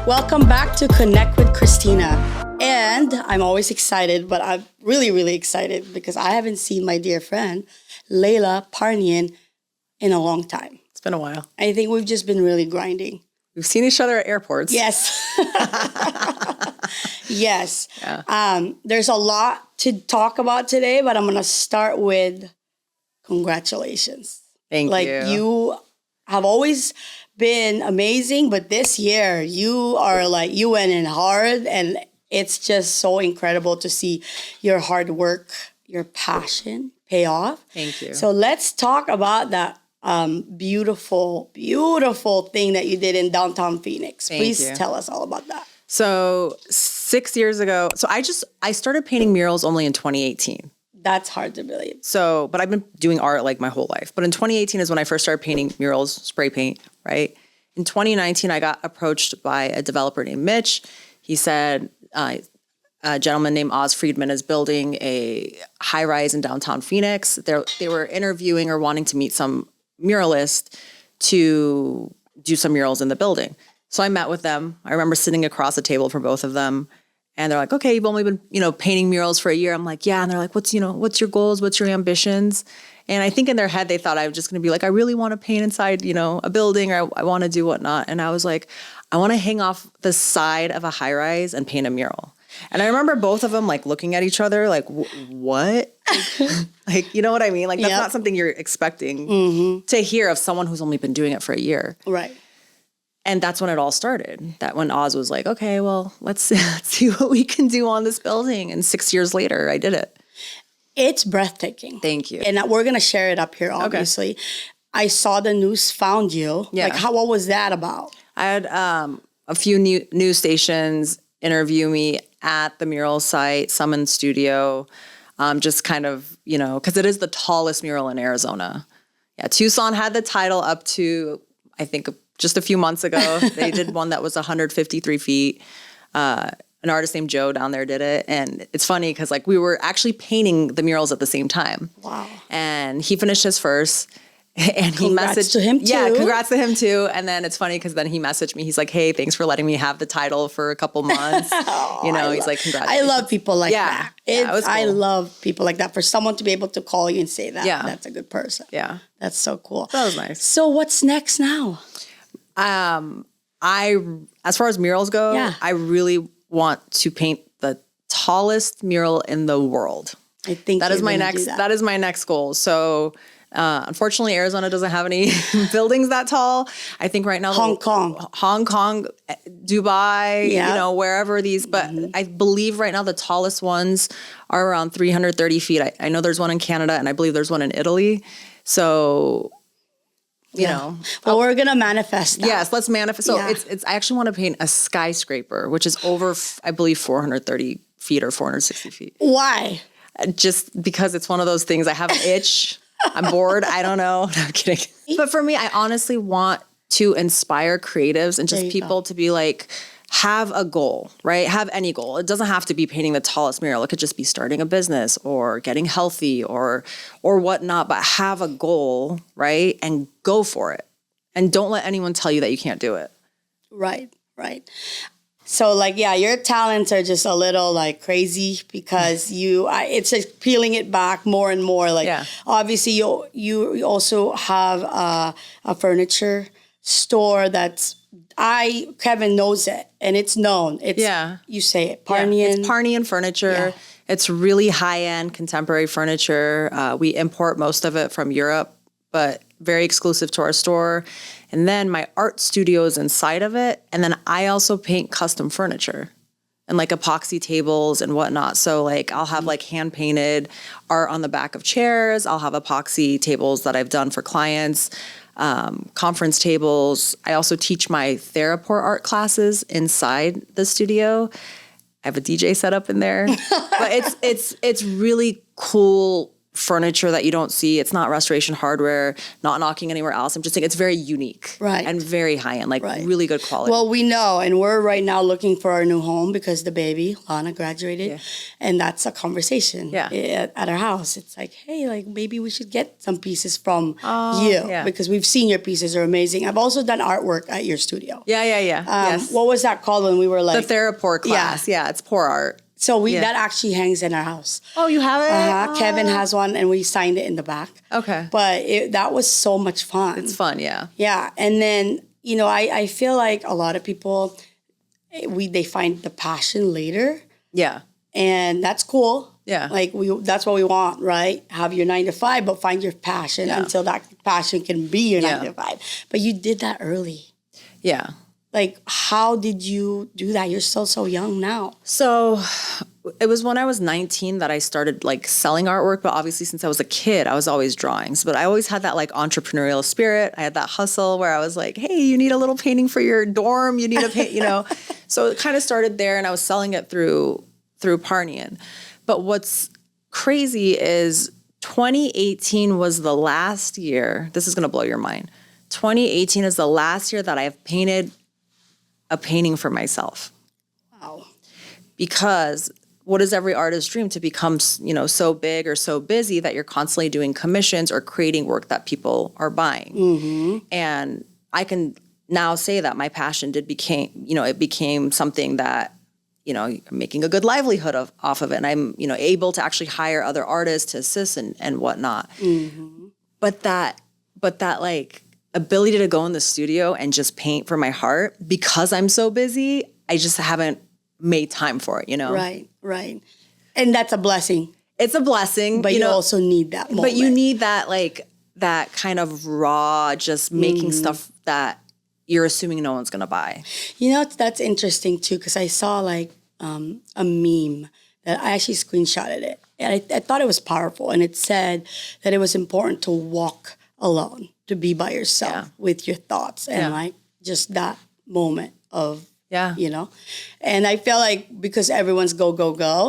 Welcome back to Connect with Christina. And I'm always excited, but I'm really, really excited because I haven't seen my dear friend, Leila Parnian, in a long time. It's been a while. I think we've just been really grinding. We've seen each other at airports. Yes. Yes. Yeah. There's a lot to talk about today, but I'm going to start with congratulations. Thank you. You have always been amazing, but this year you went in hard, and it's just so incredible to see your hard work, your passion pay off. Thank you. So let's talk about that beautiful, beautiful thing that you did in downtown Phoenix. Please tell us all about that. So 6 years ago, I started painting murals only in 2018. That's hard to believe. So, but I've been doing art like my whole life. But in 2018 is when I first started painting murals, spray paint, right? In 2019, I got approached by a developer named Mitch. He said, a gentleman named Oz Friedman is building a high rise in downtown Phoenix. They were interviewing or wanting to meet some muralist to do some murals in the building. So I met with them. I remember sitting across the table from both of them. And they're like, okay, you've only been, painting murals for a year. I'm like, yeah. And they're like, what's your goals? What's your ambitions? And I think in their head, they thought I was just going to be like, I really want to paint inside, a building, or I want to do whatnot. And I was like, I want to hang off the side of a high rise and paint a mural. And I remember both of them like looking at each other like, what? Like, you know what I mean? Like, that's not something you're expecting to hear of someone who's only been doing it for a year. Right. And that's when it all started. That when Oz was like, okay, well, let's see what we can do on this building. And 6 years later, I did it. It's breathtaking. Thank you. And we're going to share it up here, obviously. Okay. I saw the news found you. Yeah. Like, what was that about? I had a few news stations interview me at the mural site, some in studio, just kind of, because it is the tallest mural in Arizona. Yeah, Tucson had the title up to, I think, just a few months ago. They did one that was 153 feet. An artist named Joe down there did it. And it's funny because we were actually painting the murals at the same time. Wow. And he finished his first. And he messaged to him too. Yeah, congrats to him too. And then it's funny because then he messaged me. He's like, hey, thanks for letting me have the title for a couple months. He's like, congratulations. I love people like that. Yeah, it was cool. I love people like that. For someone to be able to call you and say that, that's a good person. Yeah. That's so cool. That was nice. So what's next now? As far as murals go, I really want to paint the tallest mural in the world. I think that is my next goal. So unfortunately, Arizona doesn't have any buildings that tall. I think right now Hong Kong, Dubai, wherever these. But I believe right now the tallest ones are around 330 feet. I know there's one in Canada, and I believe there's one in Italy. So. Well, we're gonna manifest that. Yes, let's manifest. So it's. I actually want to paint a skyscraper, which is over, I believe, 430 feet or 460 feet. Why? Just because it's one of those things. I have an itch. I'm bored. I don't know. No, I'm kidding. But for me, I honestly want to inspire creatives and just people to be like, have a goal, right? Have any goal. It doesn't have to be painting the tallest mural. It could just be starting a business or getting healthy or whatnot, but have a goal, right? And go for it. And don't let anyone tell you that you can't do it. Right. So your talents are just a little crazy because it's just peeling it back more and more. Obviously you also have a furniture store that's, Kevin knows it, and it's known. You say it, Parnian. Yeah, it's Parnian furniture. Yeah. It's really high-end contemporary furniture. We import most of it from Europe, but very exclusive to our store. And then my art studio is inside of it. And then I also paint custom furniture and epoxy tables and whatnot. So I'll have hand-painted art on the back of chairs. I'll have epoxy tables that I've done for clients. Conference tables. I also teach my Theraport art classes inside the studio. I have a DJ set up in there, but it's really cool furniture that you don't see. It's not restoration hardware, not knocking anywhere else. I'm just saying it's very unique. Right. And very high end, like really good quality. Well, we know, and we're right now looking for our new home because the baby, Lana, graduated. And that's a conversation at our house. It's like, hey, like maybe we should get some pieces from you because we've seen your pieces are amazing. I've also done artwork at your studio. Yes. What was that called when we were like? The Therapore class. Yeah, it's pour art. So that actually hangs in our house. Oh, you have it? Kevin has one, and we signed it in the back. Okay. But that was so much fun. It's fun, yeah. Yeah, and then, you know, I feel like a lot of people, they find the passion later. Yeah. And that's cool. Yeah. Like, that's what we want, right? Have your 9 to 5, but find your passion until that passion can be your 9 to 5. But you did that early. Yeah. Like, how did you do that? You're still so young now. So it was when I was 19 that I started like selling artwork. But obviously since I was a kid, I was always drawings. But I always had that like entrepreneurial spirit. I had that hustle where I was like, hey, you need a little painting for your dorm. You need a paint, you know. So it kind of started there, and I was selling it through Parnian. But what's crazy is 2018 was the last year. This is going to blow your mind. 2018 is the last year that I have painted a painting for myself. Wow. Because what is every artist's dream? To become, you know, so big or so busy that you're constantly doing commissions or creating work that people are buying. Mm-hmm. And I can now say that my passion it became something that, you know, I'm making a good livelihood off of it. And I'm, you know, able to actually hire other artists to assist and whatnot. Mm-hmm. But that like ability to go in the studio and just paint for my heart, because I'm so busy, I just haven't made time for it, you know? Right. And that's a blessing. It's a blessing. But you also need that moment. But you need that, like, that kind of raw, just making stuff that you're assuming no one's going to buy. You know, that's interesting, too, because I saw, like, a meme that I actually screenshotted it. And I thought it was powerful. And it said that it was important to walk alone, to be by yourself with your thoughts and like just that moment of, you know, and I feel like because everyone's go,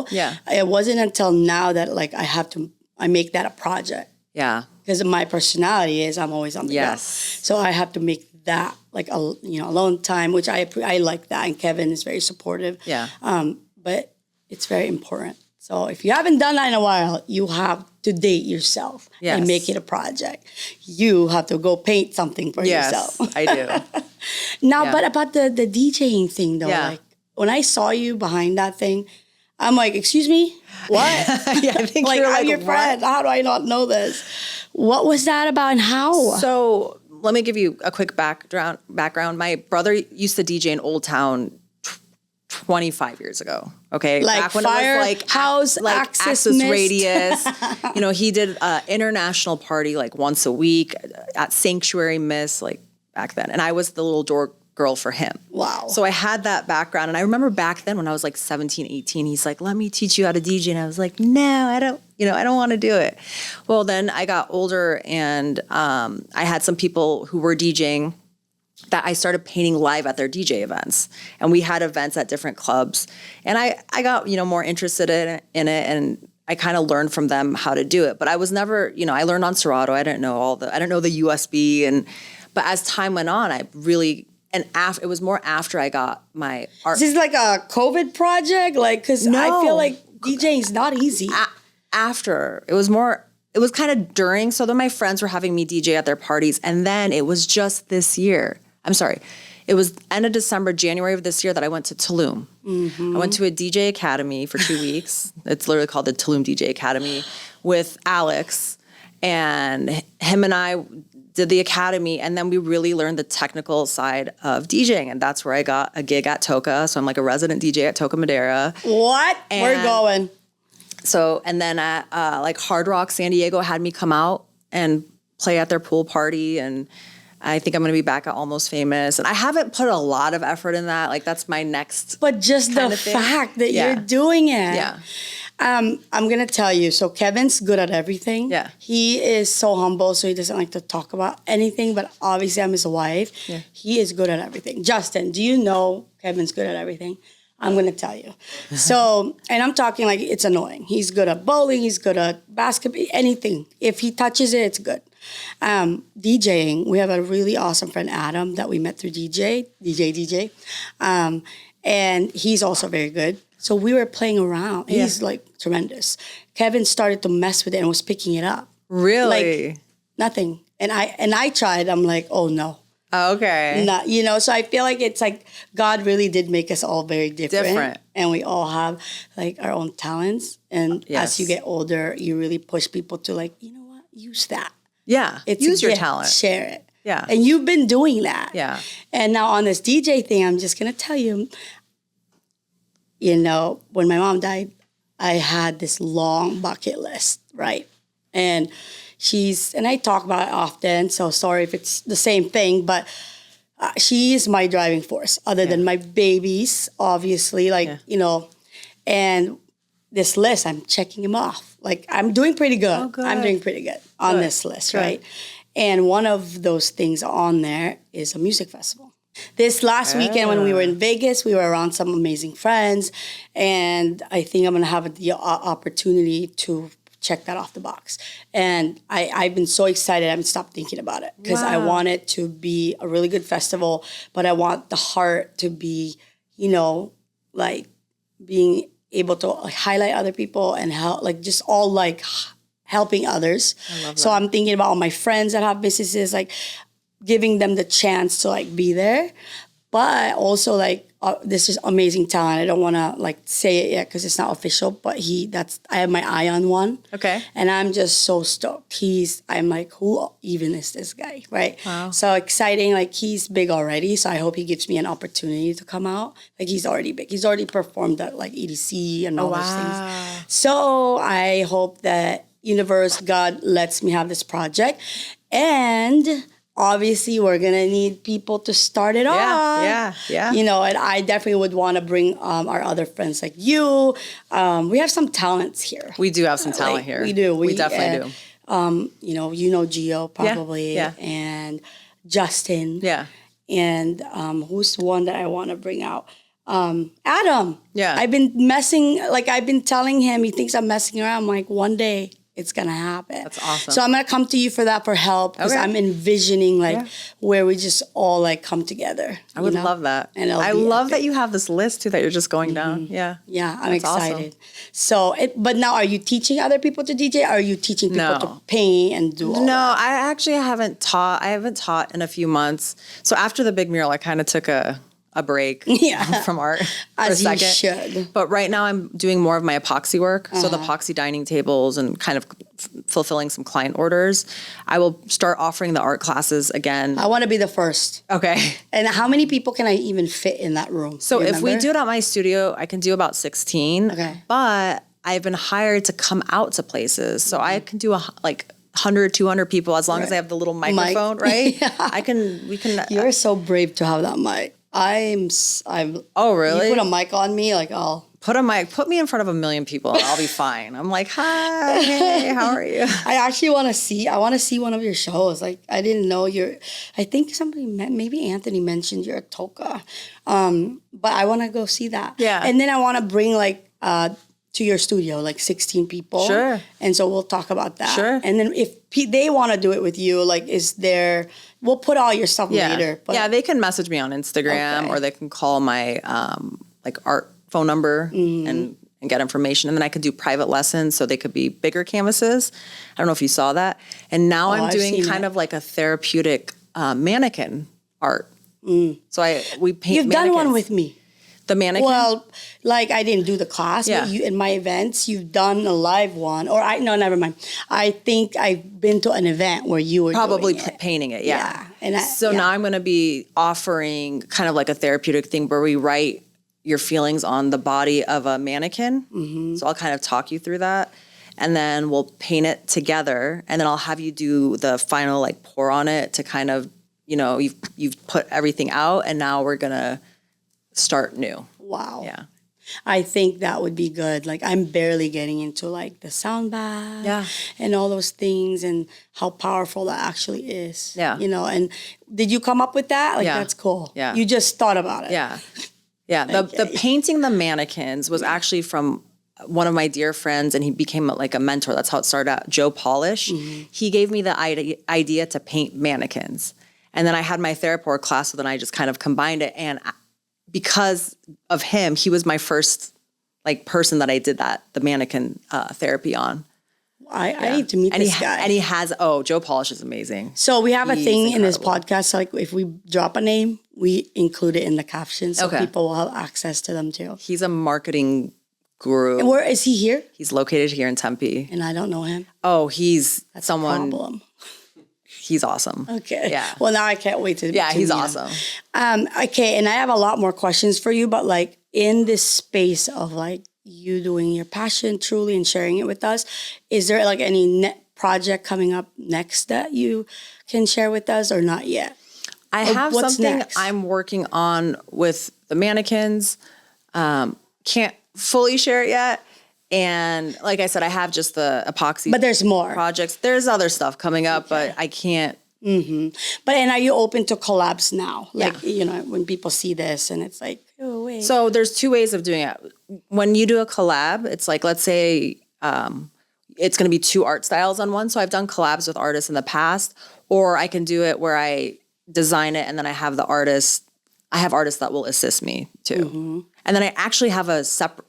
it wasn't until now that like I make that a project. Yeah. Because my personality is I'm always on the go. So I have to make that like alone time, which I like that. And Kevin is very supportive. Yeah. But it's very important. So if you haven't done that in a while, you have to date yourself and make it a project. You have to go paint something for yourself. Yes, I do. Now, but about the DJing thing, though, like when I saw you behind that thing, I'm like, excuse me? What? I think like, I'm your friend. How do I not know this? What was that about and how? So let me give you a quick background. My brother used to DJ in Old Town 25 years ago. Okay. Like back when Fire, it was like House, like Access Radius. You know, he did an international party like once a week at Sanctuary Miss, like back then. And I was the little door girl for him. Wow. So I had that background. And I remember back then when I was like 17, 18, he's like, let me teach you how to DJ. And I was like, no, I don't want to do it. Well, then I got older and I had some people who were DJing that I started painting live at their DJ events. And we had events at different clubs. And I got, more interested in it and I kind of learned from them how to do it. But I was never, I learned on Serato. I didn't know the USB. But as time went on, I really, it was more after I got my art. Is this like a COVID project? Like, because I feel like DJing is not easy. After. It was kind of during. So then my friends were having me DJ at their parties. And then it was just this year. I'm sorry. It was end of December, January of this year that I went to Tulum. Mm-hmm. I went to a DJ academy for 2 weeks. It's literally called the Tulum DJ Academy with Alex. And him and I did the academy. And then we really learned the technical side of DJing. And that's where I got a gig at Toca. So I'm like a resident DJ at Toca Madera. What? We're going. So, and then at like Hard Rock San Diego had me come out and play at their pool party. And I think I'm going to be back at Almost Famous. And I haven't put a lot of effort in that. Like, that's my next. But just the fact that you're doing it. Yeah. I'm going to tell you. So Kevin's good at everything. Yeah. He is so humble, so he doesn't like to talk about anything. But obviously, I'm his wife. Yeah. He is good at everything. Justin, do you know Kevin's good at everything? I'm going to tell you. So, and I'm talking like it's annoying. He's good at bowling. He's good at basketball, anything. If he touches it, it's good. DJing, we have a really awesome friend, Adam, that we met through DJ. And he's also very good. So we were playing around. He's like tremendous. Kevin started to mess with it and was picking it up. Really? Like nothing. And I tried. I'm like, oh no. Okay. Not, so I feel like it's like God really did make us all very different. And we all have like our own talents. And as you get older, you really push people to like, you know what, use that. Yeah. Use your talent. Share it. Yeah. And you've been doing that. Yeah. And now on this DJ thing, I'm just going to tell you, when my mom died, I had this long bucket list, right? And I talk about it often, so sorry if it's the same thing, but she is my driving force, other than my babies, obviously, and this list, I'm checking them off. Like, I'm doing pretty good. Oh, good. I'm doing pretty good on this list, right? And one of those things on there is a music festival. This last weekend when we were in Vegas, we were around some amazing friends, and I think I'm going to have the opportunity to check that off the box. And I've been so excited. I haven't stopped thinking about it because I want it to be a really good festival, but I want the heart to be, like being able to highlight other people and help, like just all like helping others. I love that. So I'm thinking about all my friends that have businesses, like giving them the chance to like be there, but also like this is amazing talent. I don't want to like say it yet because it's not official, but I have my eye on one. Okay. And I'm just so stoked. I'm like, who even is this guy, right? Wow. So exciting. Like he's big already, so I hope he gives me an opportunity to come out. Like he's already big. He's already performed at like EDC and all those things. So I hope that universe, God lets me have this project. And obviously, we're going to need people to start it off. Yeah. And I definitely would want to bring our other friends like you. We have some talents here. We do have some talent here. We do. We definitely do. Gio probably. Yeah. And Justin. Yeah. And who's one that I want to bring out? Adam. Yeah. I've been telling him, he thinks I'm messing around. I'm like, one day it's going to happen. That's awesome. So I'm going to come to you for that, for help, because I'm envisioning where we just all like come together. I would love that. And I love that you have this list too that you're just going down. Yeah. Yeah, I'm excited. Awesome. So, but now are you teaching other people to DJ? Or are you teaching people to paint and do all that? No, I actually haven't taught. I haven't taught in a few months. So after the big mural, I kind of took a break from art for a second. You should. But right now I'm doing more of my epoxy work. So the epoxy dining tables and kind of fulfilling some client orders. I will start offering the art classes again. I want to be the first. Okay. And how many people can I even fit in that room? So if we do it at my studio, I can do about 16. Okay. But I've been hired to come out to places. So I can do 100, 200 people as long as I have the little microphone, right? We can. You're so brave to have that mic. I'm. Oh, really? You put a mic on me, like I'll put me in front of 1 million people, and I'll be fine. I'm like, hi, hey, how are you? I actually want to see. I want to see one of your shows. Like I didn't know you're. I think maybe Anthony mentioned you're a toka, but I want to go see that. Yeah. And then I want to bring to your studio, like 16 people. Sure. And so we'll talk about that. Sure. And then if they want to do it with you, like, we'll put all your stuff later. But they can message me on Instagram or they can call my art phone number and get information. And then I could do private lessons. So they could be bigger canvases. I don't know if you saw that. And now I'm doing kind of like a therapeutic mannequin art. So we paint You've done one with me. The mannequin? Well, like I didn't do the class, but in my events, you've done a live one. No, never mind. I think I've been to an event where you were probably painting it, yeah. And now I'm going to be offering kind of like a therapeutic thing where we write your feelings on the body of a mannequin. Mm-hmm. So I'll kind of talk you through that. And then we'll paint it together. And then I'll have you do the final like pour on it to kind of, you've put everything out and now we're going to start new. Wow. Yeah. I think that would be good. Like I'm barely getting into like the sound bath and all those things and how powerful that actually is. Yeah. And did you come up with that? Like that's cool. Yeah. You just thought about it. Yeah. Yeah, the painting the mannequins was actually from one of my dear friends, and he became like a mentor. That's how it started out. Joe Polish. He gave me the idea to paint mannequins. And then I had my TheraPore class, so then I just kind of combined it. And because of him, he was my first like person that I did the mannequin therapy on. I need to meet this guy. And he has, Joe Polish is amazing. So we have a thing in this podcast, like if we drop a name, we include it in the caption so people will have access to them too. He's a marketing guru. And where is he here? He's located here in Tempe. And I don't know him. Oh, That's someone. Problem. He's awesome. Okay. Yeah. Well, now I can't wait to he's meet awesome. him. Okay, and I have a lot more questions for you, but like in this space of like you doing your passion truly and sharing it with us, is there like any project coming up next that you can share with us or not yet? I have something next? I'm working on with the mannequins. Can't fully share it yet. And like I said, I have just the epoxy. But there's more projects. There's other stuff coming up, but I can't. But and are you open to collabs now? Like, you know, when people see this and it's like, oh, wait. So there's two ways of doing it. When you do a collab, it's like, let's say it's going to be two art styles on one. So I've done collabs with artists in the past, or I can do it where I design it and then I have artists that will assist me too. And then I actually have a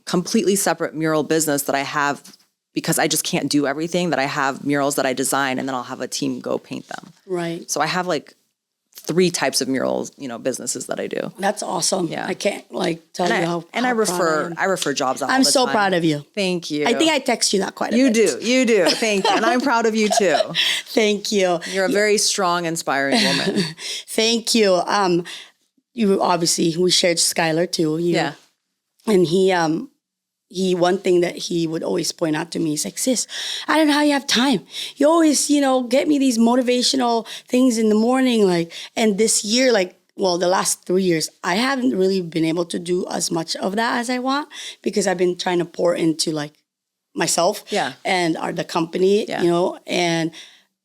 completely separate mural business that I have because I just can't do everything, that I have murals that I design and then I'll have a team go paint them. Right. So I have like 3 types of murals, businesses that I do. That's awesome. Yeah. I can't tell you how I refer jobs out. I'm so proud of you. Thank you. I think I text you that quite a bit. You do. Thank you. And I'm proud of you too. Thank you. You're a very strong, inspiring woman. Thank you. You obviously, we shared Skylar too. And he one thing that he would always point out to me, he's like, sis, I don't know how you have time. You always, get me these motivational things in the morning. And this year, the last 3 years, I haven't really been able to do as much of that as I want because I've been trying to pour into myself and the company, and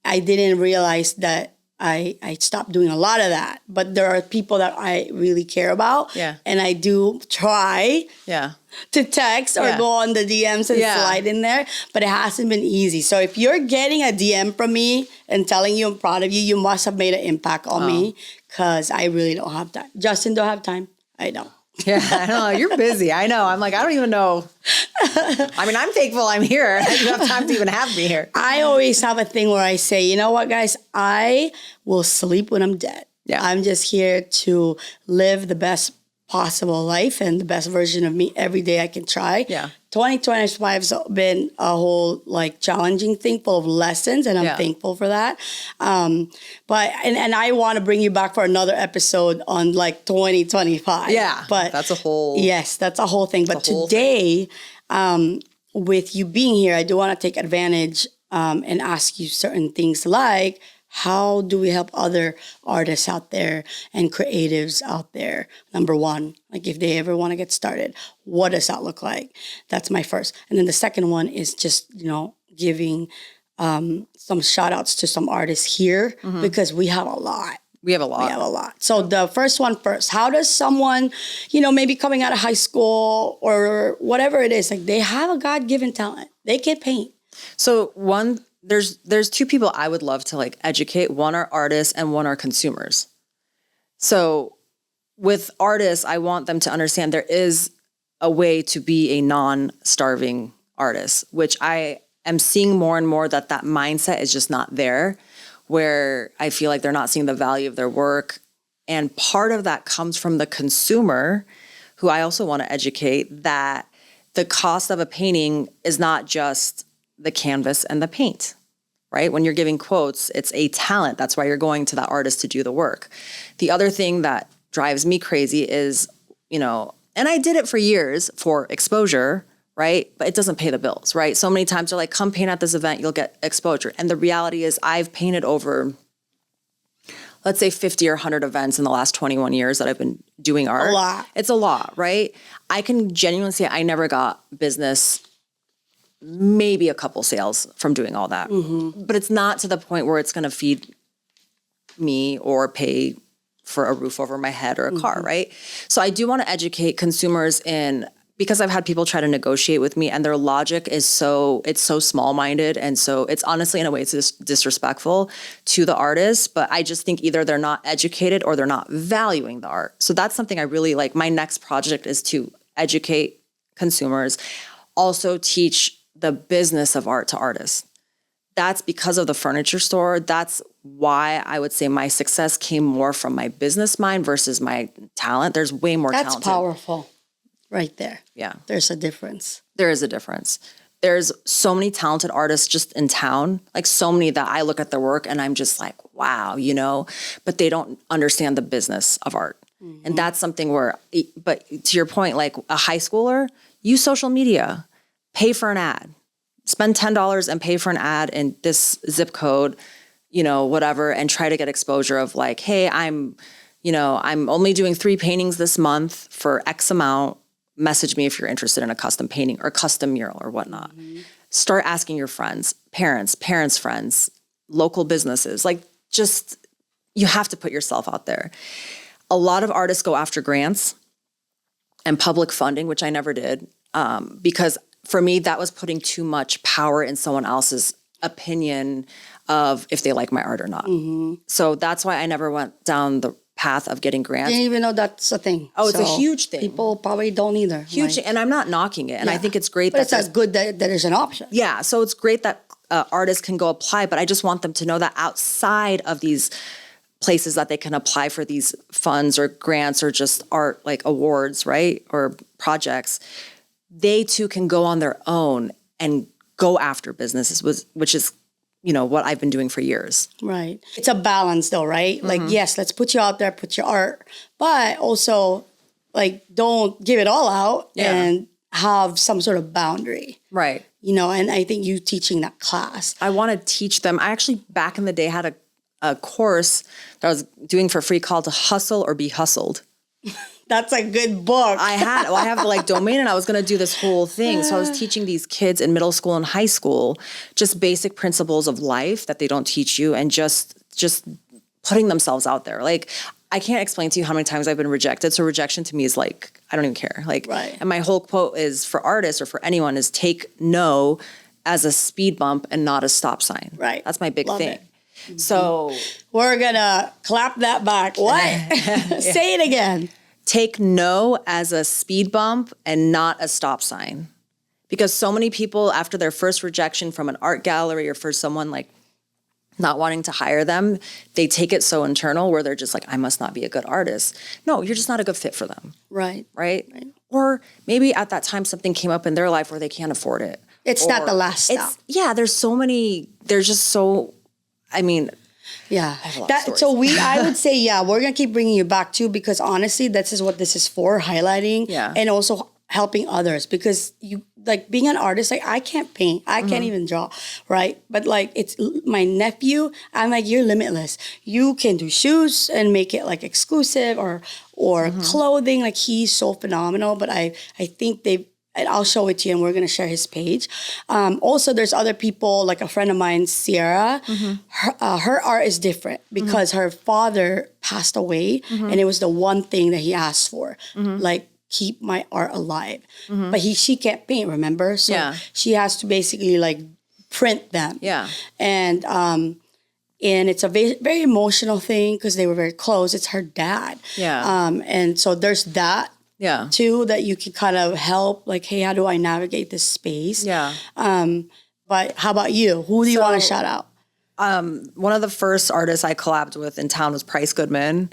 I didn't realize that I stopped doing a lot of that. But there are people that I really care about. Yeah. And I do try to text or go on the DMs and slide in there. But it hasn't been easy. So if you're getting a DM from me and telling you I'm proud of you, you must have made an impact on me because I really don't have time. Justin don't have time. I don't. Yeah, I know. You're busy. I know. I'm like, I don't even know. I mean, I'm thankful I'm here. I don't have time to even have me here. I always have a thing where I say, you know what, guys? I will sleep when I'm dead. Yeah. I'm just here to live the best possible life and the best version of me every day I can try. Yeah. 2025 has been a whole challenging thing full of lessons, and I'm thankful for that. But I want to bring you back for another episode on 2025. Yeah, but that's a whole thing. But today, with you being here, I do want to take advantage and ask you certain things like, how do we help other artists out there and creatives out there? Number one, if they ever want to get started, what does that look like? That's my first. And then the second one is just, giving some shout outs to some artists here because we have a lot. We have a lot. So the first one first, how does someone, maybe coming out of high school or whatever it is, they have a God-given talent. They can paint. So there's 2 people I would love to educate. One are artists and one are consumers. So with artists, I want them to understand there is a way to be a non-starving artist, which I am seeing more and more that mindset is just not there, where I feel like they're not seeing the value of their work. And part of that comes from the consumer, who I also want to educate that the cost of a painting is not just the canvas and the paint, right? When you're giving quotes, it's a talent. That's why you're going to that artist to do the work. The other thing that drives me crazy is, and I did it for years for exposure, right? But it doesn't pay the bills, right? So many times they're like, come paint at this event, you'll get exposure. And the reality is I've painted over, let's say 50 or 100 events in the last 21 years that I've been doing art. A lot. It's a lot, right? I can genuinely say I never got business, maybe a couple sales from doing all that. But it's not to the point where it's going to feed me or pay for a roof over my head or a car, right? So I do want to educate consumers because I've had people try to negotiate with me and their logic is so small-minded. And so it's honestly, in a way, it's disrespectful to the artist. But I just think either they're not educated or they're not valuing the art. So that's something I really like. My next project is to educate consumers, also teach the business of art to artists. That's because of the furniture store. That's why I would say my success came more from my business mind versus my talent. There's way more talent. That's powerful right there. Yeah. There's a difference. There is a difference. There's so many talented artists just in town, like so many that I look at their work and I'm just like, wow, but they don't understand the business of art. And that's something but to your point, like a high schooler, use social media, pay for an ad. Spend $10 and pay for an ad in this zip code, whatever, and try to get exposure of like, hey, I'm only doing 3 paintings this month for X amount. Message me if you're interested in a custom painting or custom mural or whatnot. Start asking your friends, parents, friends, local businesses. Like you have to put yourself out there. A lot of artists go after grants and public funding, which I never did, because for me, that was putting too much power in someone else's opinion of if they like my art or not. So that's why I never went down the path of getting grants. Didn't even know that's a thing. Oh, it's a huge thing. People probably don't either. Huge, and I'm not knocking it. And I think it's great but it's good that there's an option. Yeah, so it's great that artists can go apply, but I just want them to know that outside of these places that they can apply for these funds or grants or just art like awards, right, or projects, they too can go on their own and go after businesses, which is, what I've been doing for years. Right. It's a balance though, right? Like, yes, let's put you out there, put your art, but also like, don't give it all out and have some sort of boundary. Right. And I think you teaching that class. I want to teach them. I actually, back in the day, had a course that I was doing for free called Hustle or Be Hustled. That's a good book. I have the domain and I was going to do this whole thing. So I was teaching these kids in middle school and high school, just basic principles of life that they don't teach you and just putting themselves out there. Like, I can't explain to you how many times I've been rejected. So rejection to me is like, I don't even care. Like, right. And my whole quote is for artists or for anyone is take no as a speed bump and not a stop sign. Right. That's my big Love thing. It. So we're going to clap that back. What? Say it again. Take no as a speed bump and not a stop sign. Because so many people, after their first rejection from an art gallery or for someone like not wanting to hire them, they take it so internal where they're just like, I must not be a good artist. No, you're just not a good fit for them. Right. Or maybe at that time something came up in their life where they can't afford it. It's not the last stop. There's so many, there's just so, I mean, yeah. I would say, we're going to keep bringing you back too, because honestly, this is what this is for, highlighting and also helping others, because you like being an artist, like I can't paint, I can't even draw, right? But like it's my nephew, I'm like, you're limitless. You can do shoes and make it like exclusive or clothing. Like he's so phenomenal, but I think and I'll show it to you and we're going to share his page. Also, there's other people, like a friend of mine, Sierra. Her art is different because her father passed away and it was the one thing that he asked for, like keep my art alive. But she can't paint, remember? So she has to basically like print them. Yeah. And it's a very, very emotional thing because they were very close. It's her dad. Yeah. And so there's that. Yeah. Too, that you can kind of help, like, hey, how do I navigate this space? Yeah. But how about you? Who do you want to shout out? One of the first artists I collabed with in town was Price Goodman.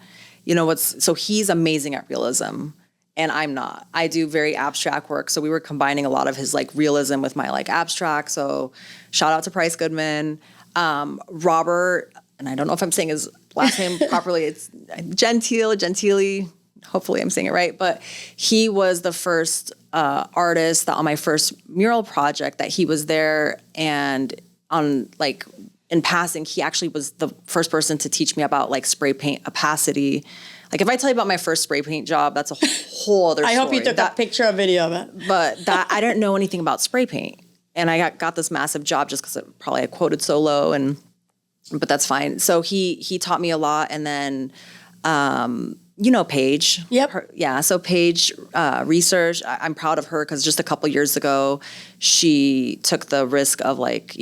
So he's amazing at realism and I'm not. I do very abstract work. So we were combining a lot of his like realism with my like abstract. So shout out to Price Goodman. Robert, and I don't know if I'm saying his last name properly. It's Gentili. Hopefully I'm saying it right, but he was the first artist that on my first mural project that he was there, and on like in passing, he actually was the first person to teach me about like spray paint opacity. Like if I tell you about my first spray paint job, that's a whole other story. I hope you took a picture or video of it. But I didn't know anything about spray paint, and I got this massive job just because I quoted so low, but that's fine. So he taught me a lot, and then You know Paige. Yep. So Paige research, I'm proud of her because just a couple years ago, she took the risk of like,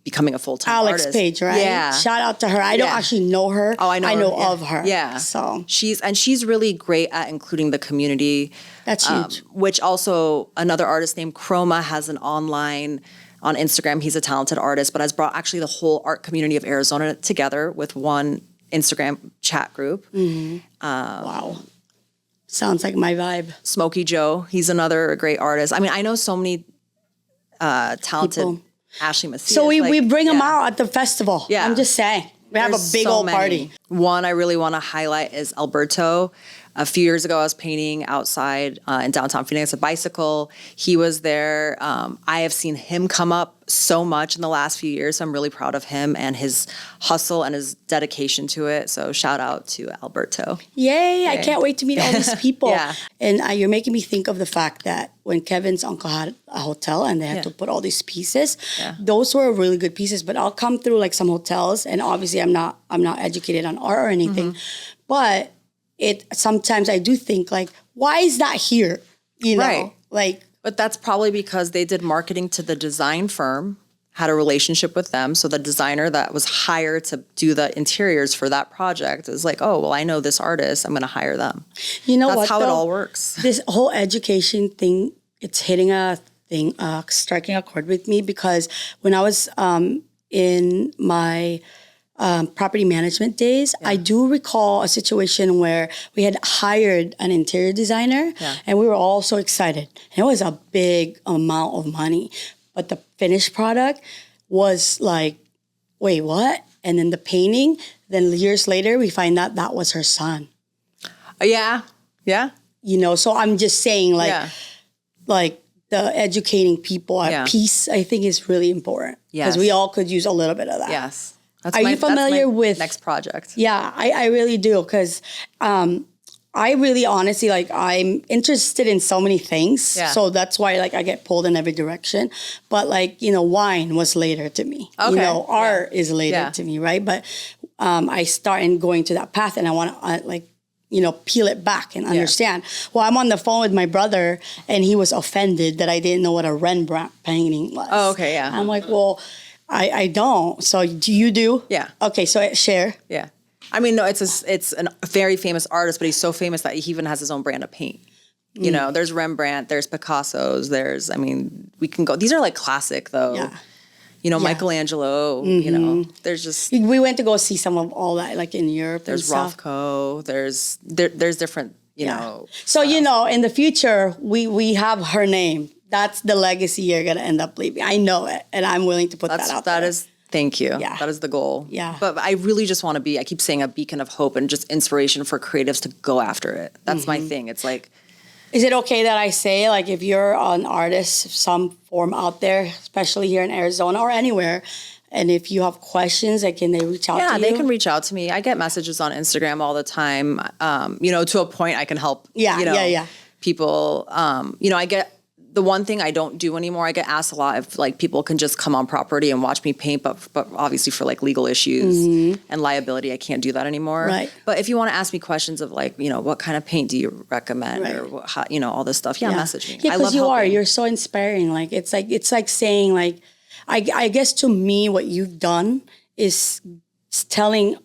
becoming a full-time Alex artist. Page, right? Yeah. Shout out to her. I don't actually know her. Oh, I know her. Of her. Yeah. So she's really great at including the community. That's huge. Which also another artist named Chroma has an online on Instagram. He's a talented artist, but has brought actually the whole art community of Arizona together with one Instagram chat group. Wow. Sounds like my vibe. Smokey Joe, he's another great artist. I mean, I know so many talented People. Ashley Macias. So we bring them out at the festival. Yeah. I'm just saying. We have a big old party. One I really want to highlight is Alberto. A few years ago, I was painting outside in downtown Phoenix, a bicycle. He was there. I have seen him come up so much in the last few years. So I'm really proud of him and his hustle and his dedication to it. So shout out to Alberto. Yay. I can't wait to meet all these people. Yeah. And you're making me think of the fact that when Kevin's uncle had a hotel and they had to put all these pieces, those were really good pieces. But I'll come through like some hotels, and obviously I'm not educated on art or anything, but sometimes I do think like, why is that here? Right. Like, but that's probably because they did marketing to the design firm, had a relationship with them. So the designer that was hired to do the interiors for that project is like, oh, well, I know this artist. I'm going to hire them. That's how it all works. This whole education thing, it's hitting striking a chord with me, because when I was in my property management days, I do recall a situation where we had hired an interior designer and we were all so excited. And it was a big amount of money, but the finished product was like, wait, what? And then the painting, then years later, we find out that was her son. Yeah. So I'm just saying like the educating people at peace, I think is really important. Because we all could use a little bit of that. Yes. Are you familiar with next project? Yeah, I really do, because I really honestly, like, I'm interested in so many things. Yeah. So that's why like I get pulled in every direction. But like, wine was later to me. Okay. Art is later to me, right? But I started going to that path, and I want to peel it back and understand. Well, I'm on the phone with my brother, and he was offended that I didn't know what a Rembrandt painting was. Oh, okay, yeah. I'm like, well, I don't. So do you do? Yeah. Okay, so share. Yeah. I mean, no, it's a very famous artist, but he's so famous that he even has his own brand of paint. There's Rembrandt, there's Picasso's, we can go. These are like classic though. Yeah. Michelangelo, there's just. We went to go see some of all that, like in Europe. There's Rothko, there's different, know. So, in the future, we have her name. That's the legacy you're going to end up leaving. I know it, and I'm willing to put that out there. Thank you. Yeah. That is the goal. Yeah. But I really just want to be, I keep saying, a beacon of hope and just inspiration for creatives to go after it. That's my thing. It's like. Is it okay that I say, like, if you're an artist of some form out there, especially here in Arizona or anywhere, and if you have questions, can they reach out to you? Yeah, they can reach out to me. I get messages on Instagram all the time. To a point I can help, people. I get. The one thing I don't do anymore, I get asked a lot if like people can just come on property and watch me paint, but obviously for like legal issues and liability, I can't do that anymore. Right. But if you want to ask me questions of like, what kind of paint do you recommend or how, all this stuff, message me. Yeah, because you're so inspiring. Like it's like saying like, I guess to me what you've done is telling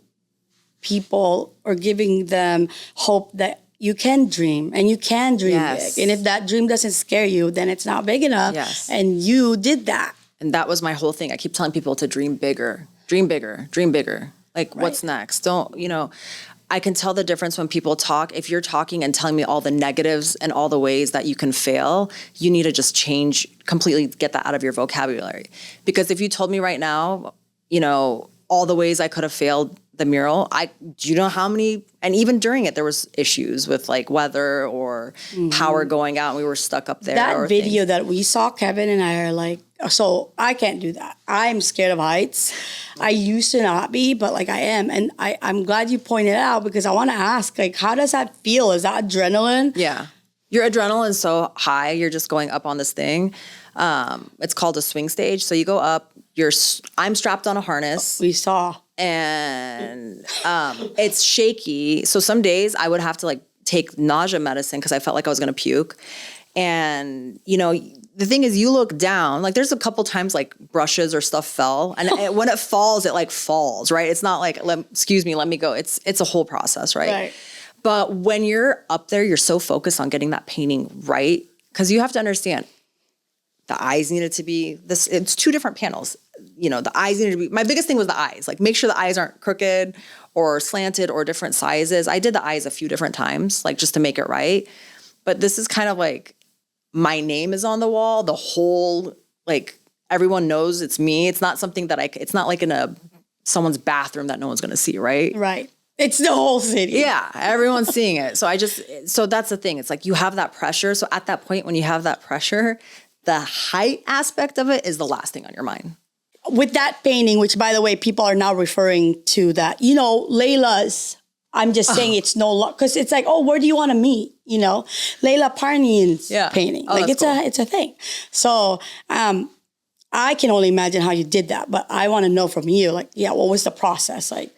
people or giving them hope that you can dream, and you can dream big. And if that dream doesn't scare you, then it's not big enough. Yes. And you did that. And that was my whole thing. I keep telling people to dream bigger, dream bigger, dream bigger. Like, what's next? Don't, I can tell the difference when people talk. If you're talking and telling me all the negatives and all the ways that you can fail, you need to just completely get that out of your vocabulary. Because if you told me right now, all the ways I could have failed the mural, do you know how many, and even during it, there was issues with like weather or power going out and we were stuck up there. That video that we saw, Kevin and I are like, so I can't do that. I'm scared of heights. I used to not be, but like I am. And I'm glad you pointed it out, because I want to ask, like, how does that feel? Is that adrenaline? Yeah. Your adrenaline is so high. You're just going up on this thing. It's called a swing stage. So you go up, I'm strapped on a harness. We saw. and it's shaky. So some days I would have to like take nausea medicine because I felt like I was going to puke. And, you know, the thing is you look down, like there's a couple times like brushes or stuff fell. And when it falls, it like falls, right? It's not like, excuse me, let me go. It's a whole process, right? But when you're up there, you're so focused on getting that painting right. Because you have to understand, the eyes needed to be this. It's two different panels. You know, the eyes needed to be. My biggest thing was the eyes. Like, make sure the eyes aren't crooked or slanted or different sizes. I did the eyes a few different times, like just to make it right. But this is kind of like my name is on the wall. The whole like everyone knows it's me. It's not something that it's not like in someone's bathroom that no one's going to see, right? Right. It's the whole city. Yeah, everyone's seeing it. So that's the thing. It's like you have that pressure. So at that point, when you have that pressure, the height aspect of it is the last thing on your mind. With that painting, which by the way, people are now referring to that, you know, Leila's, I'm just saying it's no longer, because it's like, oh, where do you want to meet? You know, Leila Parnian's painting. Like it's cool. It's a thing. So I can only imagine how you did that, but I want to know from you, like, yeah, what was the process? Like,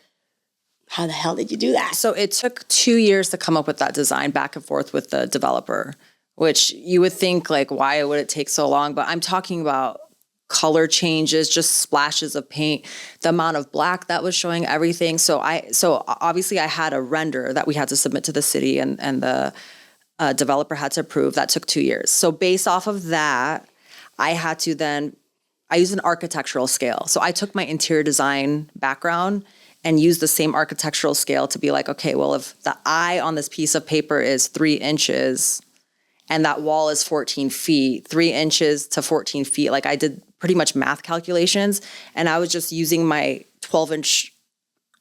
how the hell did you do that? So it took 2 years to come up with that design, back and forth with the developer, which you would think like, why would it take so long? But I'm talking about color changes, just splashes of paint, the amount of black that was showing, everything. So obviously I had a render that we had to submit to the city and the developer had to approve. That took 2 years. So based off of that, I used an architectural scale. So I took my interior design background and used the same architectural scale to be like, okay, well, if the eye on this piece of paper is 3 inches and that wall is 14 feet, 3 inches to 14 feet, like I did pretty much math calculations, and I was just using my 12-inch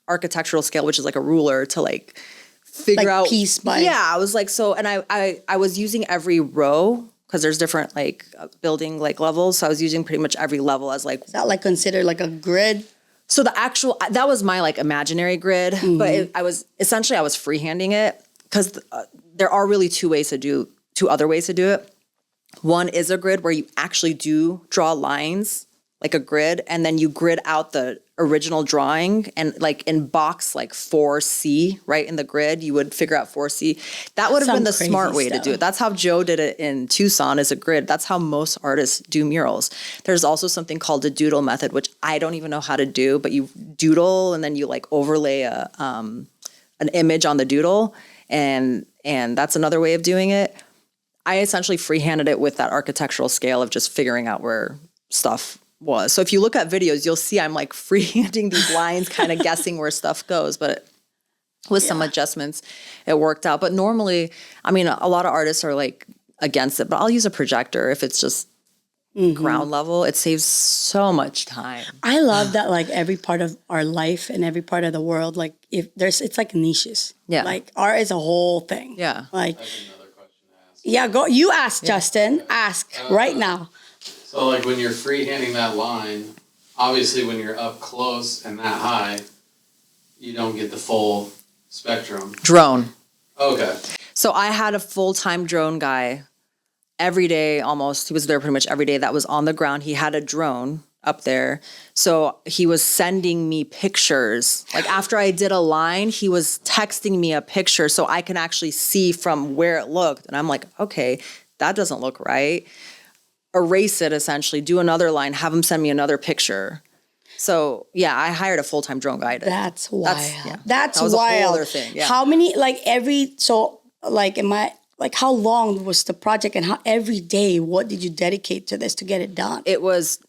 architectural scale, which is like a ruler, to like figure out piece by. Yeah, I was like, so, and I was using every row because there's different like building like levels, so I was using pretty much every level as like. Is that like considered like a grid? So that was my like imaginary grid, but I was freehanding it because there are really two other ways to do it. One is a grid where you actually do draw lines like a grid, and then you grid out the original drawing, and like in box like 4C, right in the grid, you would figure out 4C. That would have been the smart way to do it. That's how Joe did it in Tucson, as a grid. That's how most artists do murals. There's also something called the doodle method, which I don't even know how to do, but you doodle and then you like overlay an image on the doodle, and that's another way of doing it. I essentially freehanded it with that architectural scale of just figuring out where stuff was. So if you look at videos, you'll see I'm like freehanding these lines, kind of guessing where stuff goes. But with some adjustments, it worked out. But normally, I mean, a lot of artists are like against it, but I'll use a projector if it's just ground level. It saves so much time. I love that, like every part of our life and every part of the world, like it's like niches. Yeah. Like art is a whole thing. Yeah. Like. Yeah, go. You ask, Justin. Ask right now. So, like, when you're freehanding that line, obviously when you're up close and that high, you don't get the full spectrum. Drone. Okay. So I had a full-time drone guy every day almost. He was there pretty much every day. That was on the ground. He had a drone up there. So he was sending me pictures. Like after I did a line, he was texting me a picture so I can actually see from where it looked. And I'm like, okay, that doesn't look right. Erase it essentially, do another line, have him send me another picture. So yeah, I hired a full-time drone guy. That's wild. That's that was wild. A whole other thing. Yeah. How many, how long was the project, and how every day, what did you dedicate to this to get it done? It was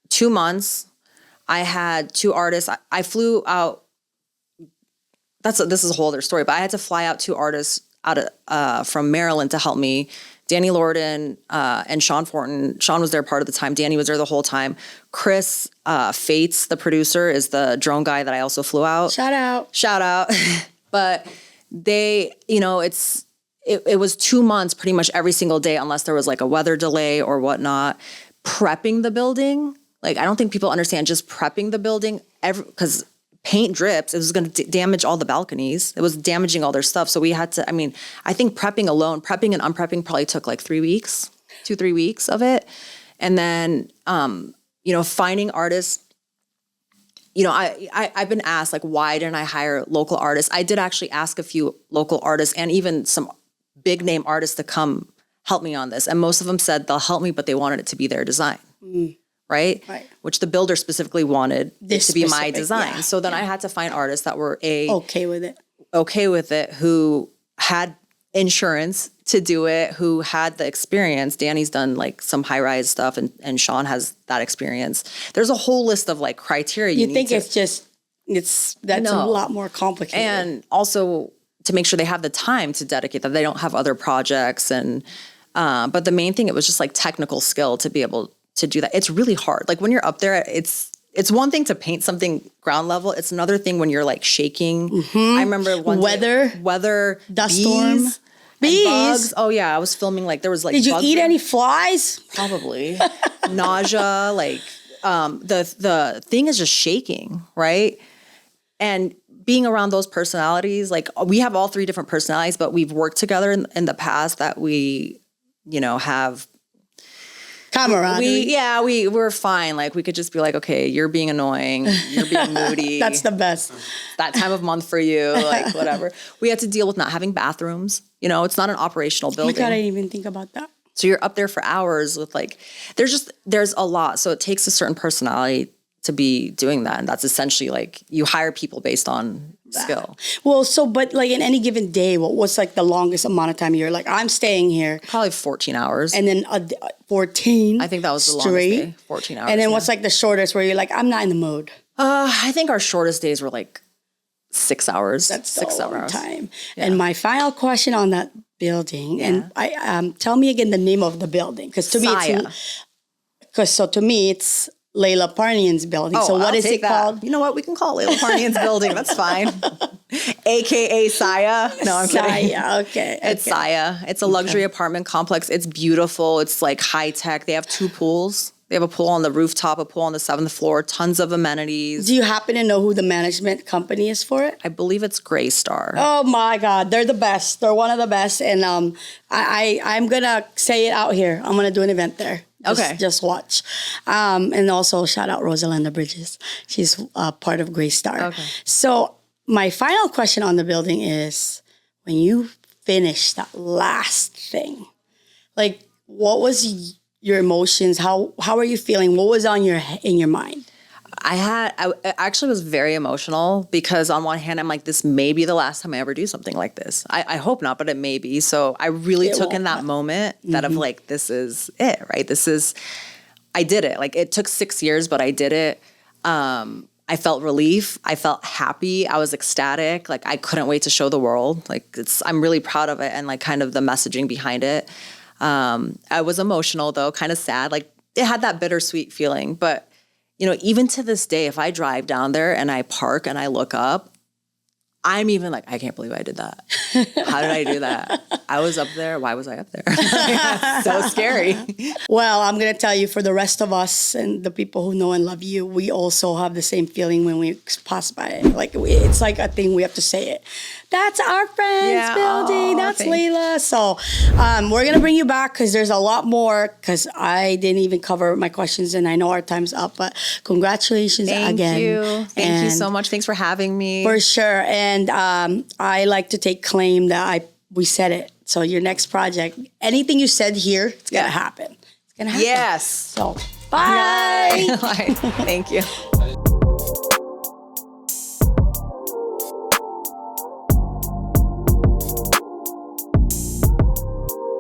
2 months. I had 2 artists. I flew out. This is a whole other story, but I had to fly out 2 artists from Maryland to help me. Danny Lorden and Sean Fortin. Sean was there part of the time. Danny was there the whole time. Chris Fates, the producer, is the drone guy that I also flew out. Shout out. But they, it was 2 months pretty much every single day, unless there was like a weather delay or whatnot, prepping the building. Like, I don't think people understand just prepping the building because paint drips. It was going to damage all the balconies. It was damaging all their stuff. So we had to, I think prepping alone, prepping and unprepping probably took like 3 weeks, 2-3 weeks of it. And then, finding artists. you know, I've been asked, like, why didn't I hire local artists? I did actually ask a few local artists and even some big name artists to come help me on this. And most of them said they'll help me, but they wanted it to be their design. Right? Which the builder specifically wanted this to be my design. Yeah. So then I had to find artists that were okay with it, who had insurance to do it, who had the experience. Danny's done like some high rise stuff, and Sean has that experience. There's a whole list of like criteria. You think that's a lot more complicated. And also to make sure they have the time to dedicate, that they don't have other projects. And but the main thing, it was just like technical skill to be able to do that. It's really hard. Like when you're up there, it's one thing to paint something ground level. It's another thing when you're like shaking. I remember one weather, dust storm, bees, bugs. Oh yeah, I was filming, like there was like. Did you eat any flies? Probably. Nausea. Like the thing is just shaking, right? And being around those personalities, like we have all three different personalities, but we've worked together in the past that we, you know, have. Camaraderie. We're fine. Like we could just be like, okay, you're being annoying, you're being moody. That's the best. That time of month for you, like whatever. We had to deal with not having bathrooms. You know, it's not an operational building. I didn't even think about that. So you're up there for hours with like, there's a lot. So it takes a certain personality to be doing that. And that's essentially like you hire people based on skill. Well, but like in any given day, what's like the longest amount of time you're like, I'm staying here? Probably 14 hours. And then 14? I think that was the longest day, 14 hours. And then what's like the shortest where you're like, I'm not in the mood? I think our shortest days were like 6 hours. That's a long time. Yeah. And my final question on that building, and I tell me again the name of the building, because to me it's Leila Parnian's building. Oh, so what is it called? You know what? We can call it Leila Parnian's building. That's fine. AKA Saya. No, I'm kidding. Saya, okay. It's Saya. It's a luxury apartment complex. It's beautiful. It's like high tech. They have 2 pools. They have a pool on the rooftop, a pool on the 7th floor, tons of amenities. Do you happen to know who the management company is for it? I believe it's Gray Star. Oh my God. They're the best. They're one of the best. And I'm going to say it out here. I'm going to do an event there. Just watch. And also shout out Rosalanda Bridges. She's part of Gray Star. Okay. So my final question on the building is, when you finish that last thing, like what was your emotions? How are you feeling? What was in your mind? I actually was very emotional because on one hand, I'm like, this may be the last time I ever do something like this. I hope not, but it may be. So I really took in that moment that of like, this is it, right? I did it. Like it took 6 years, but I did it. I felt relief. I felt happy. I was ecstatic. Like I couldn't wait to show the world. Like I'm really proud of it and like kind of the messaging behind it. I was emotional though, kind of sad. Like it had that bittersweet feeling, but you know, even to this day, if I drive down there and I park and I look up, I'm even like, I can't believe I did that. How did I do that? I was up there. Why was I up there? So scary. Well, I'm going to tell you, for the rest of us and the people who know and love you, we also have the same feeling when we pass by it. Like it's like a thing, we have to say it. That's our friend's building. That's Leila. So we're going to bring you back because there's a lot more, because I didn't even cover my questions and I know our time's up, but congratulations again. Thank you. Thank you so much. Thanks for having me. For sure. And I like to take claim that we said it. So your next project, anything you said here, it's going to happen. It's going to happen. Yes. So bye. Bye. Thank you.